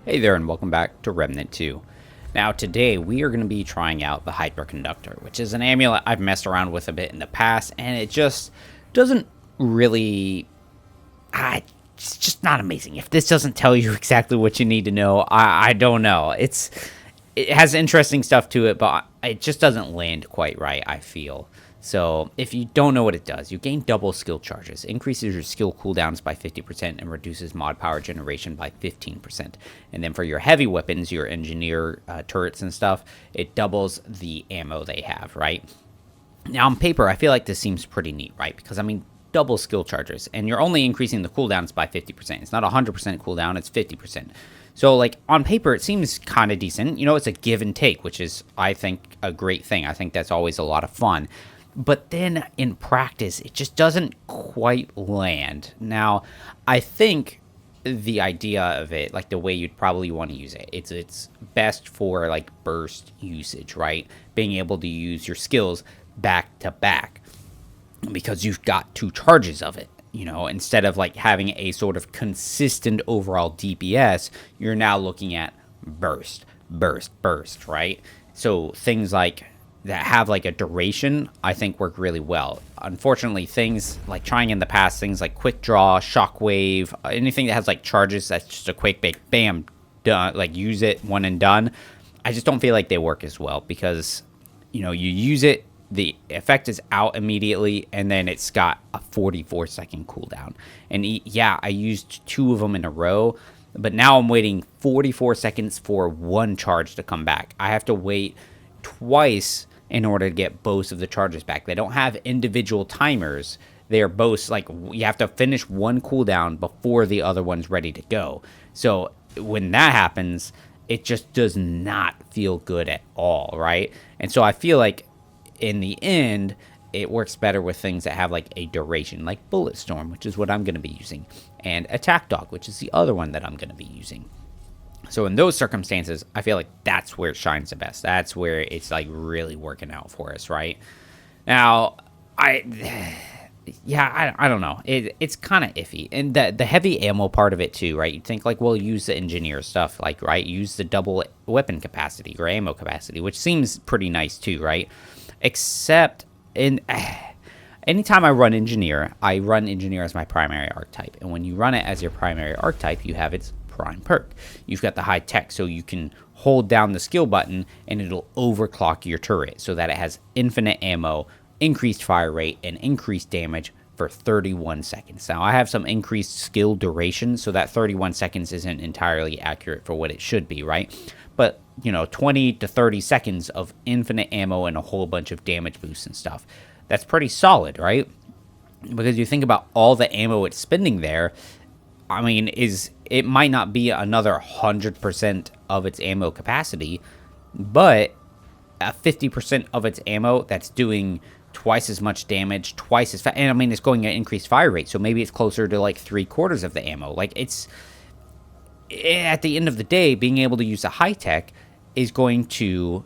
Hey there and welcome back to Remnant 2. Now today we are going to be trying out the Hyperconductor, which is an amulet I've messed around with a bit in the past, and it just doesn't really... it's just not amazing. If this doesn't tell you exactly what you need to know, I don't know. It has interesting stuff to it, but it just doesn't land quite right, I feel. So, if you don't know what it does, you gain double skill charges, increases your skill cooldowns by 50%, and reduces mod power generation by 15%. And then for your heavy weapons, your engineer turrets and stuff, it doubles the ammo they have, right? Now, on paper, I feel like this seems pretty neat, right? Because, double skill charges, and you're only increasing the cooldowns by 50%. It's not 100% cooldown, it's 50%. So, like, on paper, it seems kind of decent. You know, it's a give and take, which is, I think, a great thing. I think that's always a lot of fun. But then in practice, it just doesn't quite land. Now, I think the idea of it, like the way you'd probably want to use it, it's best for like burst usage, right? Being able to use your skills back to back because you've got two charges of it. You know, instead of like having a sort of consistent overall DPS, you're now looking at burst, right? So things like that have like a duration, I think work really well. Unfortunately, things like trying in the past, things like quick draw, shockwave, anything that has like charges that's just a quick bam, done, like use it one and done. I just don't feel like they work as well because, you know, you use it, the effect is out immediately, and then it's got a 44-second cooldown. And yeah, I used two of them in a row, but now I'm waiting 44 seconds for one charge to come back. I have to wait twice in order to get both of the charges back. They don't have individual timers. They are both like you have to finish one cooldown before the other one's ready to go. So when that happens, it just does not feel good at all, right? And so I feel like in the end, it works better with things that have like a duration, like Bullet Storm, which is what I'm going to be using, and Attack Dog, which is the other one that I'm going to be using. So in those circumstances, I feel like that's where it shines the best. That's where it's like really working out for us, right? Now, I don't know. It's kind of iffy. And the heavy ammo part of it too, right? You'd think like, well, use the engineer stuff, like, right? Use the double weapon capacity or ammo capacity, which seems pretty nice too, right? Except anytime I run engineer as my primary archetype. And when you run it as your primary archetype, you have its prime perk. You've got the high tech, so you can hold down the skill button and it'll overclock your turret so that it has infinite ammo, increased fire rate, and increased damage for 31 seconds. Now, I have some increased skill duration, so that 31 seconds isn't entirely accurate for what it should be, right? But, you know, 20 to 30 seconds of infinite ammo and a whole bunch of damage boosts and stuff. That's pretty solid, right? Because you think about all the ammo it's spending there, I mean, it might not be another 100% of its ammo capacity, but 50% of its ammo that's doing twice as much damage, twice as fast. And I mean, it's going at increased fire rate, so maybe it's closer to like 3/4 of the ammo. Like, it's at the end of the day, being able to use a high tech is going to,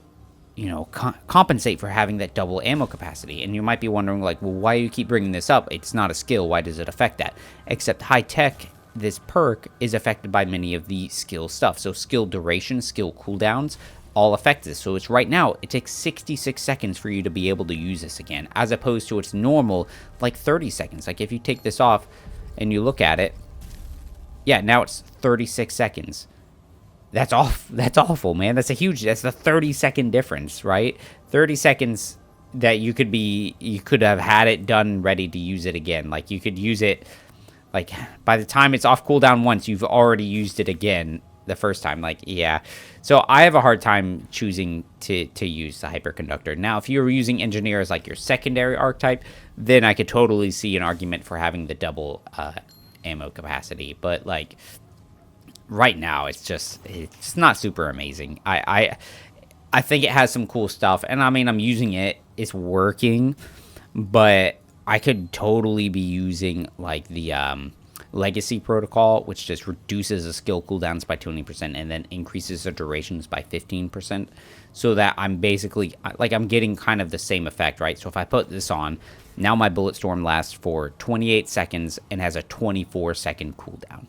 you know, compensate for having that double ammo capacity. And you might be wondering, like, well, why do you keep bringing this up? It's not a skill. Why does it affect that? Except high tech, this perk is affected by many of the skill stuff. So skill duration, skill cooldowns, all affect this. So it's right now, it takes 66 seconds for you to be able to use this again, as opposed to its normal, like 30 seconds. Like if you take this off and you look at it, yeah, now it's 36 seconds. That's awful, man. That's the 30-second difference, right? 30 seconds that you could have had it done ready to use it again. Like you could use it, like by the time it's off cooldown once, you've already used it again the first time. Like, yeah. So I have a hard time choosing to use the Hyperconductor. Now, if you were using engineer as like your secondary archetype, then I could totally see an argument for having the double ammo capacity. But like right now, it's not super amazing. I think it has some cool stuff, and I mean, I'm using it. It's working, but I could totally be using like the legacy protocol, which just reduces the skill cooldowns by 20% and then increases the durations by 15%, so that I'm basically like I'm getting kind of the same effect, right? So if I put this on, now my bullet storm lasts for 28 seconds and has a 24-second cooldown.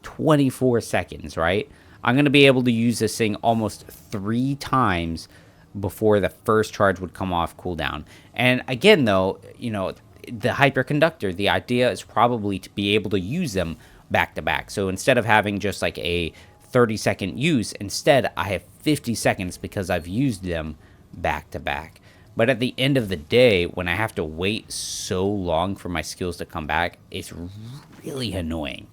24 seconds, right? I'm going to be able to use this thing almost 3 times before the first charge would come off cooldown. And again, though, the hyperconductor, the idea is probably to be able to use them back to back. So instead of having just like a 30-second use, instead I have 50 seconds because I've used them back to back. But at the end of the day, when I have to wait so long for my skills to come back, it's really annoying.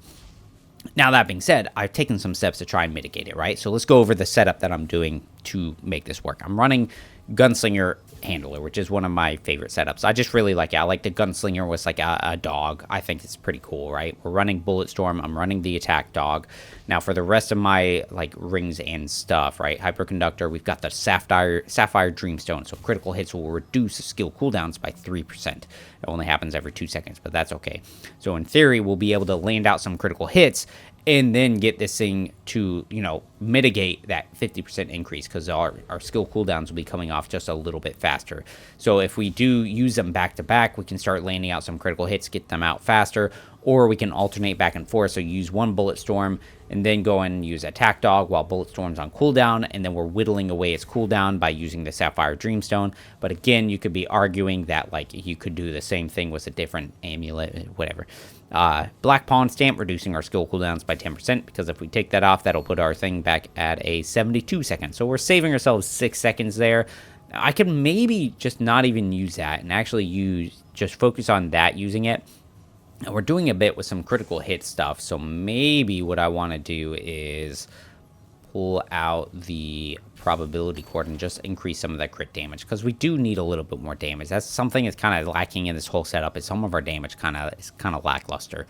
Now, that being said, I've taken some steps to try and mitigate it, right? So let's go over the setup that I'm doing to make this work. I'm running Gunslinger Handler, which is one of my favorite setups. I just really like it. I like the Gunslinger with like a dog. I think it's pretty cool, right? We're running Bulletstorm. I'm running the attack dog. Now, for the rest of my like rings and stuff, right? Hyperconductor, we've got the Sapphire Dreamstone. So critical hits will reduce skill cooldowns by 3%. It only happens every 2 seconds, but that's okay. So in theory, we'll be able to land out some critical hits and then get this thing to, mitigate that 50% increase, because our skill cooldowns will be coming off just a little bit faster. So if we do use them back to back, we can start landing out some critical hits, get them out faster, or we can alternate back and forth. So use one Bulletstorm and then go and use Attack Dog while Bulletstorm's on cooldown, and then we're whittling away its cooldown by using the Sapphire Dreamstone. But again, you could be arguing that like you could do the same thing with a different amulet, whatever. Black Pawn Stamp, reducing our skill cooldowns by 10%, because if we take that off, that'll put our thing back at a 72 seconds. So we're saving ourselves 6 seconds there. I could maybe just not even use that and actually just focus on that, using it. And we're doing a bit with some critical hit stuff, so maybe what I want to do is pull out the probability cord and just increase some of that crit damage, because we do need a little bit more damage. That's something that's kind of lacking in this whole setup, is some of our damage is kind of lackluster.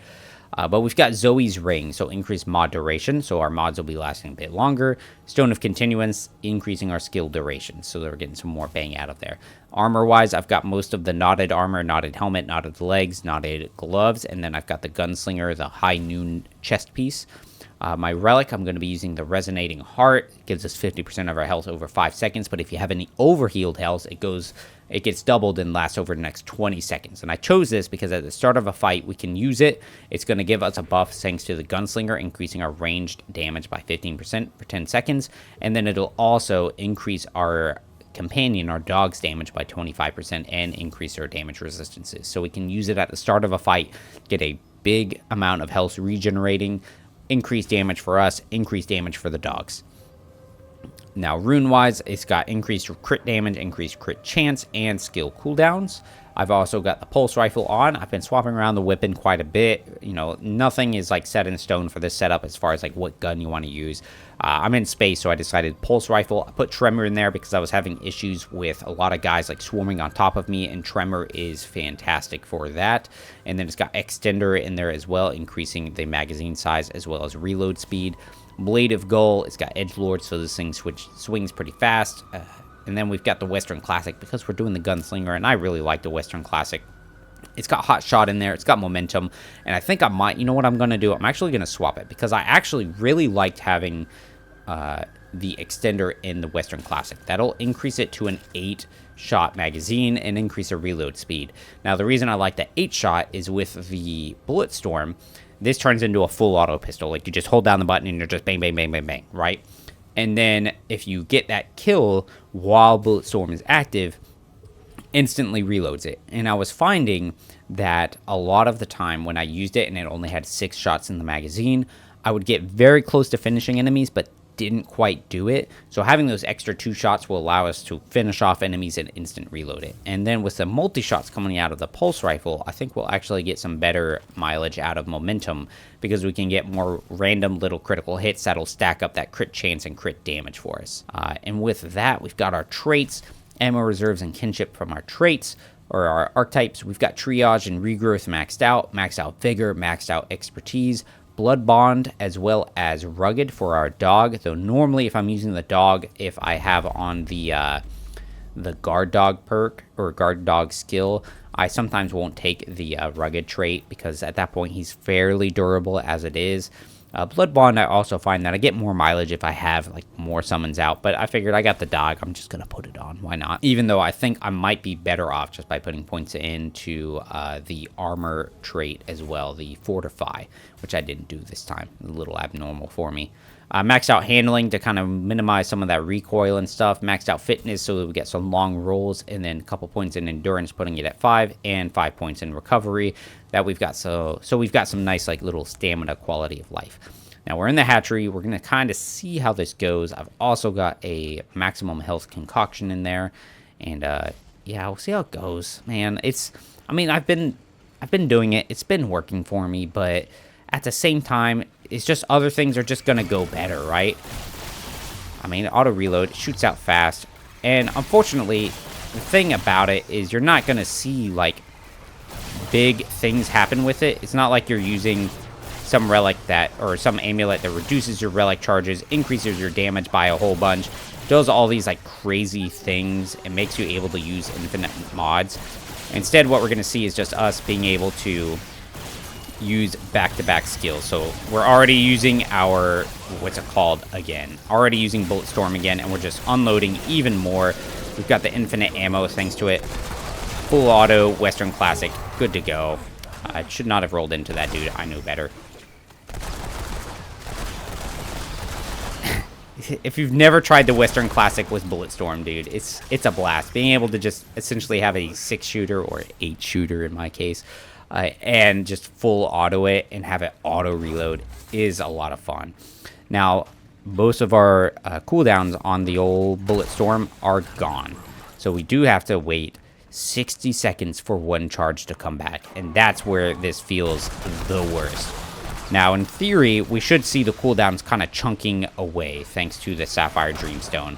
But we've got Zoe's Ring, so increased mod duration, so our mods will be lasting a bit longer. Stone of Continuance, increasing our skill duration, so we're getting some more bang out of there. Armor-wise, I've got most of the knotted armor, knotted helmet, knotted legs, knotted gloves, and then I've got the Gunslinger, the High Noon chest piece. My relic, I'm going to be using the Resonating Heart. It gives us 50% of our health over 5 seconds, but if you have any overhealed health, it gets doubled and lasts over the next 20 seconds. And I chose this because at the start of a fight, we can use it. It's going to give us a buff thanks to the Gunslinger, increasing our ranged damage by 15% for 10 seconds. And then it'll also increase our companion, our dog's damage by 25% and increase our damage resistances. So we can use it at the start of a fight, get a big amount of health regenerating, increased damage for us, increased damage for the dogs. Now, rune-wise, it's got increased crit damage, increased crit chance, and skill cooldowns. I've also got the pulse rifle on. I've been swapping around the weapon quite a bit. Nothing is like set in stone for this setup as far as like what gun you want to use. I'm in space, so I decided pulse rifle. I put tremor in there because I was having issues with a lot of guys like swarming on top of me, and tremor is fantastic for that. And then it's got extender in there as well, increasing the magazine size as well as reload speed. Blade of Gull, it's got edgelord, so this thing swings pretty fast. And then we've got the Western Classic because we're doing the Gunslinger, and I really like the Western Classic. It's got Hot Shot in there, it's got momentum, and I think I might, what I'm going to do? I'm actually going to swap it, because I actually really liked having the extender in the Western Classic. That'll increase it to an 8-shot magazine and increase the reload speed. Now, the reason I like the 8-shot is with the Bulletstorm, this turns into a full auto pistol. Like, you just hold down the button and you're just bang, bang, bang, bang, bang, right? And then if you get that kill while Bulletstorm is active, instantly reloads it. And I was finding that a lot of the time when I used it and it only had 6 shots in the magazine, I would get very close to finishing enemies, but didn't quite do it. So having those extra 2 shots will allow us to finish off enemies and instant reload it. And then with the multi-shots coming out of the pulse rifle, I think we'll actually get some better mileage out of momentum, because we can get more random little critical hits that'll stack up that crit chance and crit damage for us. And with that, we've got our traits, ammo reserves and kinship from our traits, or our archetypes. We've got triage and regrowth maxed out vigor, maxed out expertise, blood bond, as well as rugged for our dog. Though normally if I'm using the dog, if I have on the guard dog perk or guard dog skill, I sometimes won't take the rugged trait, because at that point he's fairly durable as it is. Blood bond, I also find that I get more mileage if I have like more summons out, but I figured I got the dog, I'm just gonna put it on, why not? Even though I think I might be better off just by putting points into the armor trait as well, the fortify, which I didn't do this time, a little abnormal for me. Maxed out handling to kind of minimize some of that recoil and stuff. Maxed out fitness so that we get some long rolls, and then a couple points in endurance, putting it at 5, and 5 points in recovery. That we've got so we've got some nice like little stamina quality of life. Now we're in the hatchery. We're gonna kind of see how this goes. I've also got a maximum health concoction in there, and yeah, we'll see how it goes. Man, I mean, I've been doing it. It's been working for me, but at the same time, it's just other things are just gonna go better, right? I mean, auto reload shoots out fast, and unfortunately, the thing about it is you're not gonna see like big things happen with it. It's not like you're using some relic that, or some amulet that reduces your relic charges, increases your damage by a whole bunch, does all these like crazy things, and makes you able to use infinite mods. Instead, what we're gonna see is just us being able to use back-to-back skills. So we're already using our, what's it called again? Already using Bulletstorm again, and we're just unloading even more. We've got the infinite ammo thanks to it. Full auto, Western Classic, good to go. I should not have rolled into that dude. I knew better. If you've never tried the Western Classic with Bulletstorm, dude, it's a blast. Being able to just essentially have a 6-shooter, or 8-shooter in my case, and just full auto it and have it auto reload is a lot of fun. Now, most of our cooldowns on the old Bulletstorm are gone, so we do have to wait 60 seconds for one charge to come back, and that's where this feels the worst. Now, in theory, we should see the cooldowns kind of chunking away thanks to the Sapphire Dreamstone.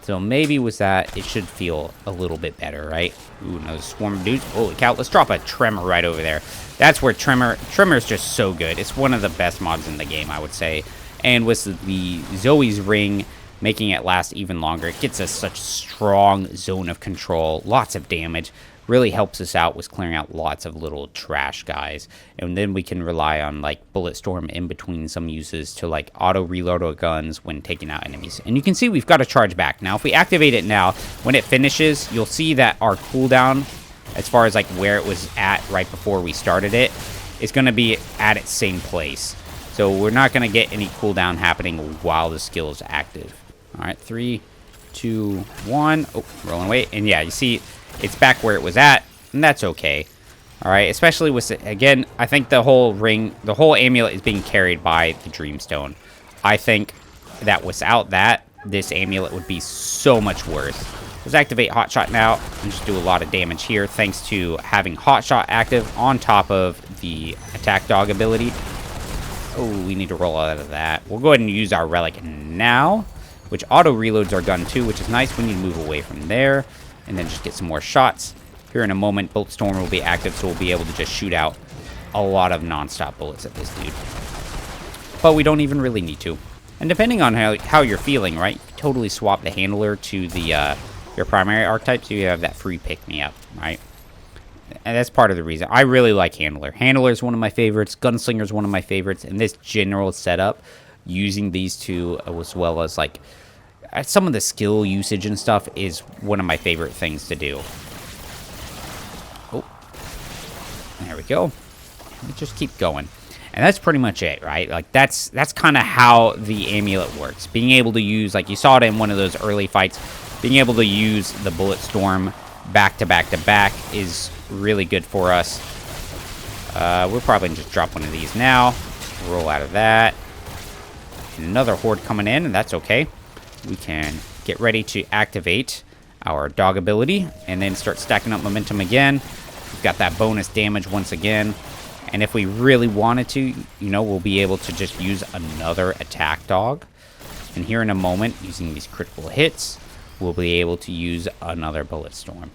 So maybe with that, it should feel a little bit better, right? Ooh, another swarm of dudes. Holy cow, let's drop a Tremor right over there. That's where Tremor is just so good. It's one of the best mods in the game, I would say. And with the Zoe's Ring making it last even longer, it gets us such strong zone of control, lots of damage. Really helps us out with clearing out lots of little trash guys, and then we can rely on like Bulletstorm in between some uses to like auto reload our guns when taking out enemies. And you can see we've got a charge back. Now if we activate it now, when it finishes, you'll see that our cooldown, as far as like where it was at right before we started it, is going to be at its same place. So we're not going to get any cooldown happening while the skill is active. All right, 3, 2, 1. Oh, rolling away. And yeah, you see it's back where it was at, and that's okay. All right, especially with, again, I think the whole ring, the whole amulet is being carried by the Dreamstone. I think that without that, this amulet would be so much worse. Let's activate Hotshot now and just do a lot of damage here thanks to having Hotshot active on top of the attack dog ability. Oh, we need to roll out of that. We'll go ahead and use our relic now, which auto reloads our gun too, which is nice. We need to move away from there and then just get some more shots. Here in a moment, Bulletstorm will be active, so we'll be able to just shoot out a lot of non-stop bullets at this dude. But we don't even really need to. And depending on how you're feeling, right, you can totally swap the handler to the your primary archetype, so you have that free pick-me-up, right? And that's part of the reason. I really like handler. Handler is one of my favorites. Gunslinger is one of my favorites. And this general setup, using these two as well as like some of the skill usage and stuff, is one of my favorite things to do. Oh, there we go. We just keep going, and that's pretty much it, right? Like that's kind of how the amulet works. Being able to use, like you saw it in one of those early fights, being able to use the Bulletstorm back to back to back is really good for us. We'll probably just drop one of these now. Roll out of that. And another horde coming in, and that's okay. We can get ready to activate our dog ability and then start stacking up momentum again. We've got that bonus damage once again. And if we really wanted to, you know, we'll be able to just use another attack dog. And here in a moment, using these critical hits, we'll be able to use another Bulletstorm.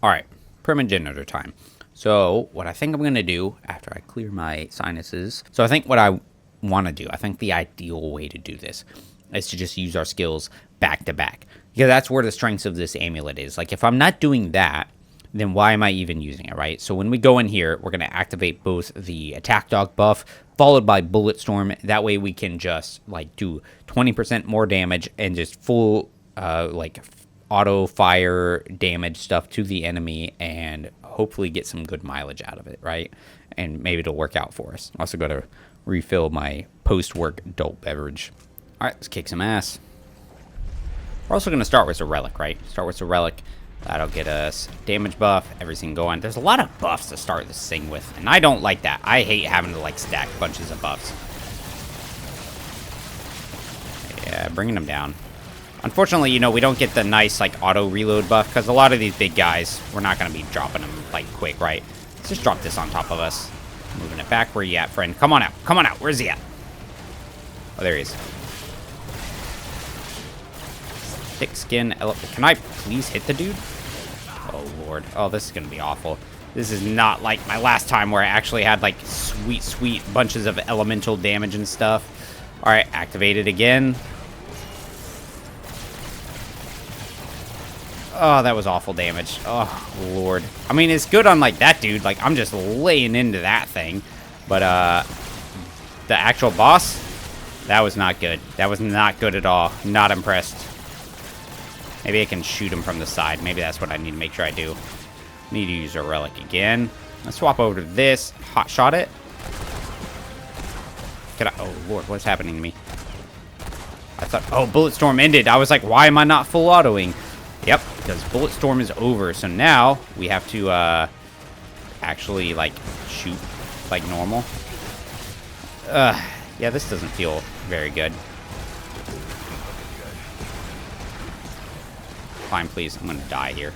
All right, Primogenitor time. So what I think I'm going to do after I clear my sinuses, so I think what I want to do, I think the ideal way to do this is to just use our skills back to back, because that's where the strengths of this amulet is. Like if I'm not doing that, then why am I even using it, right? So when we go in here, we're going to activate both the attack dog buff followed by Bulletstorm. That way we can just like do 20% more damage and just full like auto fire damage stuff to the enemy, and hopefully get some good mileage out of it, right? And maybe it'll work out for us. I'm also going to refill my post-work adult beverage. Alright, let's kick some ass. We're also going to start with a relic, right? Start with a relic. That'll get us damage buff, everything going. There's a lot of buffs to start this thing with, and I don't like that. I hate having to, like, stack bunches of buffs. Yeah, bringing them down. Unfortunately, you know, we don't get the nice, like, auto-reload buff, because a lot of these big guys, we're not going to be dropping them, like, quick, right? Let's just drop this on top of us. Moving it back. Where you at, friend? Come on out. Come on out. Where's he at? Oh, there he is. Thick skin. Can I please hit the dude? Oh, Lord. Oh, this is going to be awful. This is not like my last time where I actually had, like, sweet, sweet bunches of elemental damage and stuff. All right, activate it again. Oh, that was awful damage. Oh, Lord. I mean, it's good on, like, that dude. Like, I'm just laying into that thing. But, the actual boss, that was not good. That was not good at all. Not impressed. Maybe I can shoot him from the side. Maybe that's what I need to make sure I do. Need to use a relic again. Let's swap over to this. Hot shot it. Can I? Oh, Lord, what's happening to me? I thought, oh, Bullet Storm ended. I was like, why am I not full autoing? Yep, because Bullet Storm is over. So now we have to actually, like, shoot like normal. Yeah, this doesn't feel very good. Fine, please. I'm going to die here.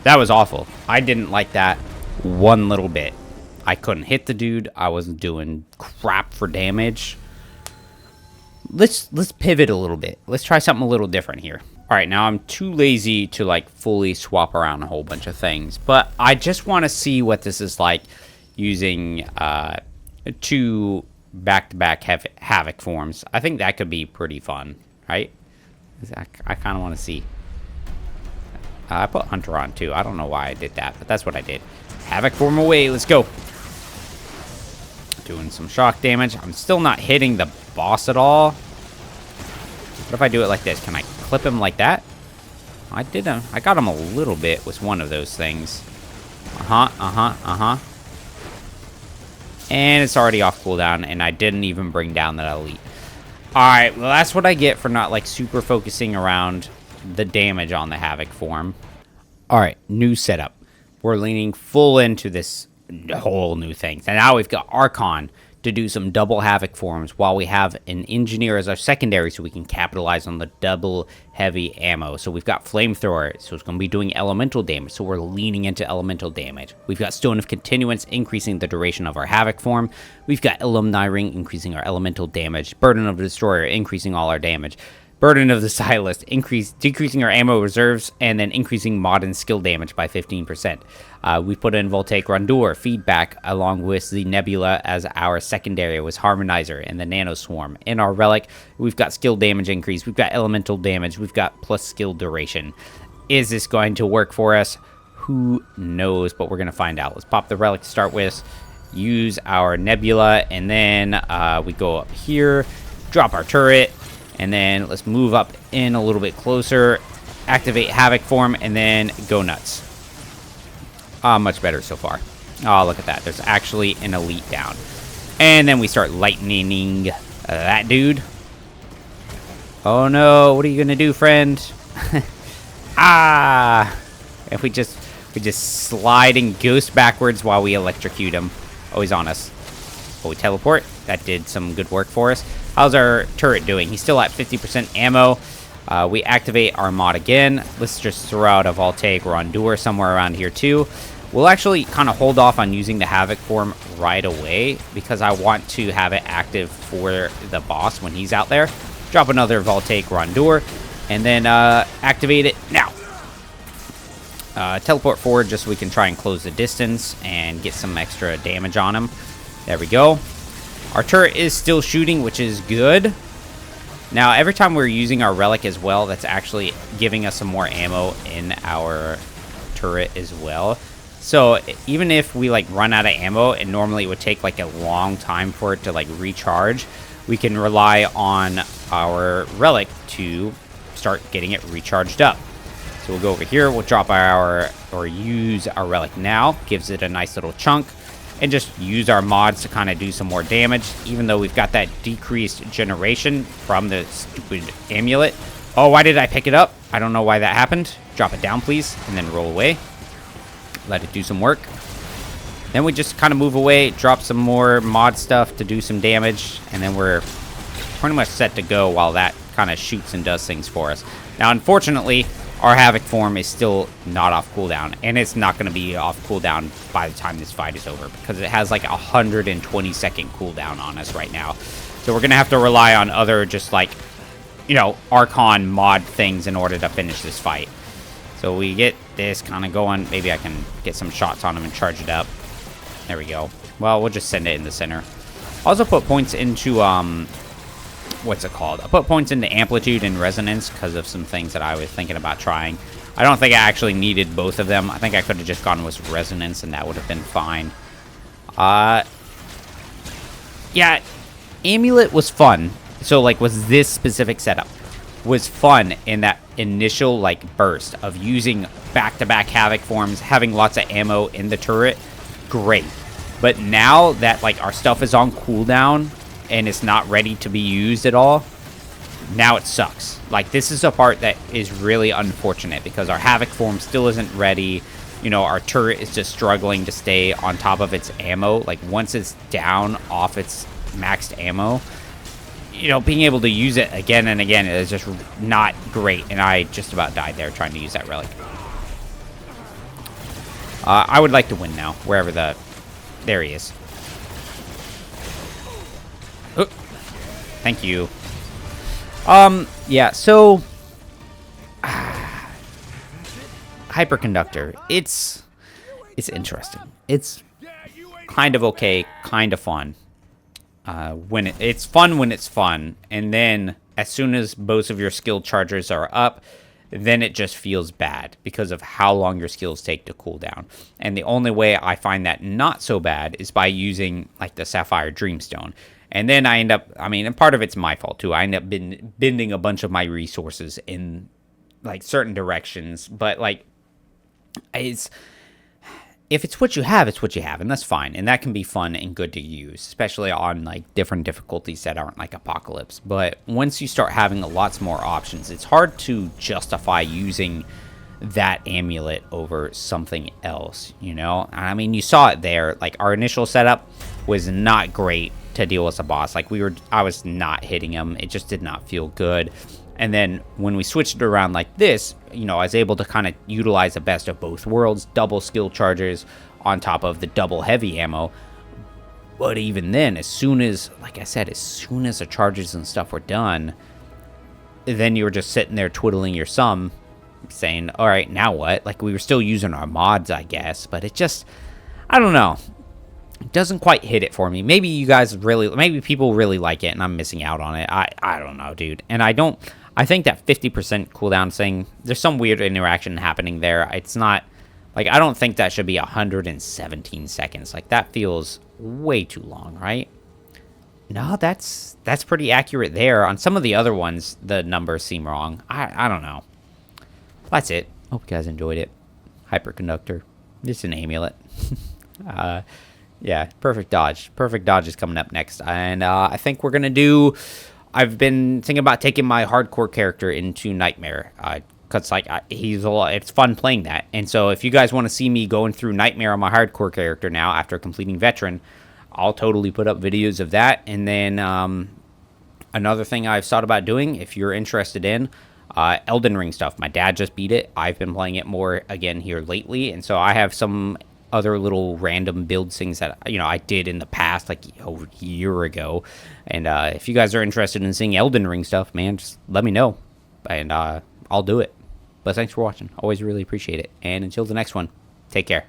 That was awful. I didn't like that one little bit. I couldn't hit the dude. I wasn't doing crap for damage. Let's pivot a little bit. Let's try something a little different here. All right, now I'm too lazy to, like, fully swap around a whole bunch of things. But I just want to see what this is like using 2 back-to-back Havoc forms. I think that could be pretty fun, right? I kind of want to see. I put Hunter on, too. I don't know why I did that, but that's what I did. Havoc form away. Let's go. Doing some shock damage. I'm still not hitting the boss at all. What if I do it like this? Can I clip him like that? I did him. I got him a little bit with one of those things. And it's already off cooldown, and I didn't even bring down that elite. Alright, well, that's what I get for not, like, super focusing around the damage on the Havoc form. Alright, new setup. We're leaning full into this whole new thing. And now we've got Archon to do some double Havoc forms while we have an Engineer as our secondary so we can capitalize on the double heavy ammo. So we've got Flamethrower, so it's going to be doing elemental damage, so we're leaning into elemental damage. We've got Stone of Continuance, increasing the duration of our Havoc form. We've got Alumni Ring, increasing our elemental damage. Burden of the Destroyer, increasing all our damage. Burden of the Stylist, decreasing our ammo reserves, and then increasing mod and skill damage by 15%. We put in Voltaic Rondure, feedback, along with the Nebula as our secondary, was Harmonizer and the Nano Swarm. In our Relic, we've got skill damage increase, we've got elemental damage, we've got plus skill duration. Is this going to work for us? Who knows, but we're going to find out. Let's pop the Relic to start with, use our Nebula, and then we go up here, drop our turret, and then let's move up in a little bit closer, activate Havoc form, and then go nuts. Much better so far. Oh, look at that. There's actually an elite down. And then we start lightning that dude. Oh no, what are you gonna do, friend? If we just slide and ghost backwards while we electrocute him. Oh, he's on us. Oh, we teleport. That did some good work for us. How's our turret doing? He's still at 50% ammo. We activate our mod again. Let's just throw out a Voltaic Rondure somewhere around here too. We'll actually kind of hold off on using the Havoc form right away because I want to have it active for the boss when he's out there. Drop another Voltaic Rondure and then activate it now. Teleport forward just so we can try and close the distance and get some extra damage on him. There we go. Our turret is still shooting, which is good. Now, every time we're using our Relic as well, that's actually giving us some more ammo in our turret as well. So even if we, like, run out of ammo, and normally it would take, like, a long time for it to, like, recharge, we can rely on our Relic to start getting it recharged up. So we'll go over here, we'll drop our, or use our Relic now, gives it a nice little chunk. and just use our mods to kind of do some more damage, even though we've got that decreased generation from the stupid amulet. Oh, why did I pick it up? I don't know why that happened. Drop it down, please, and then roll away. Let it do some work. Then we just kind of move away, drop some more mod stuff to do some damage, and then we're pretty much set to go while that kind of shoots and does things for us. Now, unfortunately, our Havoc form is still not off cooldown, and it's not going to be off cooldown by the time this fight is over, because it has like a 120-second cooldown on us right now. So we're going to have to rely on other just like, you know, Archon mod things in order to finish this fight. So we get this kind of going. Maybe I can get some shots on him and charge it up. There we go. Well, we'll just send it in the center. Also put points into, what's it called? I put points into amplitude and resonance because of some things that I was thinking about trying. I don't think I actually needed both of them. I think I could have just gone with resonance and that would have been fine. Yeah, amulet was fun. So, like, was this specific setup was fun in that initial, like, burst of using back-to-back Havoc forms, having lots of ammo in the turret. Great. But now that, like, our stuff is on cooldown and it's not ready to be used at all, now it sucks. Like, this is a part that is really unfortunate because our Havoc form still isn't ready. You know, our turret is just struggling to stay on top of its ammo. Like, once it's down off its maxed ammo, you know, being able to use it again and again is just not great. And I just about died there trying to use that relic. I would like to win now, wherever the... There he is. Oh, thank you. Yeah, so... Hyperconductor. It's interesting. It's kind of okay, kind of fun. It's fun when it's fun, and then as soon as both of your skill chargers are up, then it just feels bad because of how long your skills take to cool down. And the only way I find that not so bad is by using like the Sapphire Dreamstone. And then I end up, I mean, and part of it's my fault too. I end up bending a bunch of my resources in like certain directions, but like if it's what you have, it's what you have, and that's fine. And that can be fun and good to use, especially on like different difficulties that aren't like Apocalypse. But once you start having lots more options, it's hard to justify using that amulet over something else, you know? I mean, you saw it there. Like, our initial setup was not great to deal with a boss. Like, I was not hitting him. It just did not feel good. And then when we switched it around like this, you know, I was able to kind of utilize the best of both worlds, double skill chargers on top of the double heavy ammo. But even then, as soon as, like I said, as soon as the charges and stuff were done, then you were just sitting there twiddling your thumb, saying, all right, now what? Like, we were still using our mods, I guess, but it just, I don't know. It doesn't quite hit it for me. Maybe you guys really, maybe people really like it and I'm missing out on it. I don't know, dude. And I think that 50% cooldown thing, there's some weird interaction happening there. It's not, like, I don't think that should be 117 seconds. Like, that feels way too long, right? No, that's pretty accurate there. On some of the other ones, the numbers seem wrong. I don't know. That's it. Hope you guys enjoyed it. Hyperconductor. It's an amulet. Yeah, perfect dodge. Perfect dodge is coming up next. And I think we're going to do... I've been thinking about taking my hardcore character into Nightmare. Because, like, it's fun playing that. And so if you guys want to see me going through Nightmare on my hardcore character now after completing Veteran, I'll totally put up videos of that. And then another thing I've thought about doing, if you're interested in, Elden Ring stuff. My dad just beat it. I've been playing it more again here lately. And so I have some other little random build things that, you know, I did in the past, like over a year ago. And if you guys are interested in seeing Elden Ring stuff, man, just let me know. And I'll do it. But thanks for watching. Always really appreciate it. And until the next one, take care.